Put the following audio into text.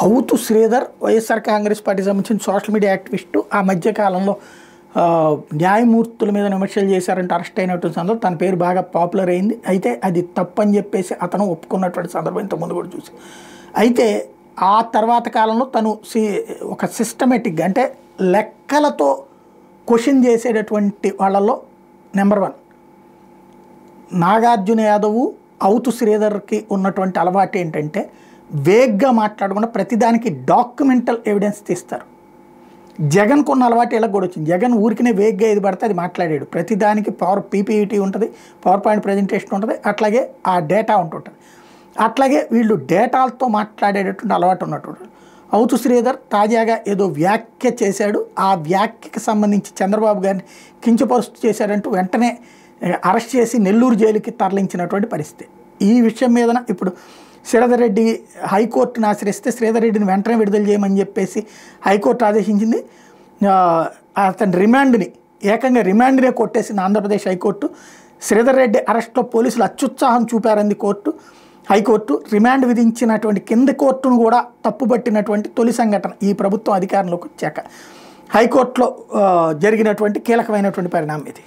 అవుతు శ్రీధర్ వైఎస్ఆర్ కాంగ్రెస్ పార్టీ సంబంధించిన social media activist ఆ మధ్యకాలంలో న్యాయమూర్తుల మీద విమర్శలు చేశారంటే అరెస్ట్ అయినటువంటి సందర్భం తన పేరు బాగా పాపులర్ అయింది. అయితే అది తప్పని చెప్పేసి అతను ఒప్పుకున్నటువంటి సందర్భం ఇంతకుముందు కూడా చూసి, అయితే ఆ తర్వాత కాలంలో తను ఒక సిస్టమేటిక్గా అంటే లెక్కలతో క్వశ్చన్ చేసేటటువంటి వాళ్ళలో నెంబర్ 1 నాగార్జున యాదవ్. అవుతు శ్రీధర్కి ఉన్నటువంటి అలవాటు ఏంటంటే వేగ్గా మాట్లాడకుండా ప్రతిదానికి డాక్యుమెంటల్ ఎవిడెన్స్ తీస్తారు. జగన్కు ఉన్న అలవాటు ఇలా కూడా వచ్చింది. జగన్ ఊరికినే వేగ్గా ఏది పడితే అది మాట్లాడాడు. ప్రతిదానికి పీపీఈటీ ఉంటుంది, పవర్ పాయింట్ ప్రజెంటేషన్ ఉంటుంది, అట్లాగే ఆ డేటా ఉంటుంటుంది. అట్లాగే వీళ్ళు డేటాలతో మాట్లాడేటటువంటి అలవాటు ఉన్నటువంటి అవుతు శ్రీధర్ తాజాగా ఏదో వ్యాఖ్య చేశాడు. ఆ వ్యాఖ్యకి సంబంధించి చంద్రబాబు గారిని కించపరుస్తూ చేశాడంటూ వెంటనే అరెస్ట్ చేసి నెల్లూరు జైలుకి తరలించినటువంటి పరిస్థితి. ఈ విషయం మీద ఇప్పుడు శ్రీధర్ రెడ్డి హైకోర్టును ఆశ్రయిస్తే శ్రీధర్ రెడ్డిని వెంటనే విడుదల చేయమని చెప్పేసి హైకోర్టు ఆదేశించింది. అతని ఏకంగా రిమాండ్నే కొట్టేసింది ఆంధ్రప్రదేశ్ హైకోర్టు. శ్రీధర్ రెడ్డి అరెస్ట్లో పోలీసులు అత్యుత్సాహం చూపారంది హైకోర్టు. రిమాండ్ విధించినటువంటి కింద కోర్టును కూడా తప్పుపట్టినటువంటి తొలి సంఘటన ఈ ప్రభుత్వం అధికారంలోకి వచ్చాక హైకోర్టులో జరిగినటువంటి కీలకమైనటువంటి పరిణామం ఇది.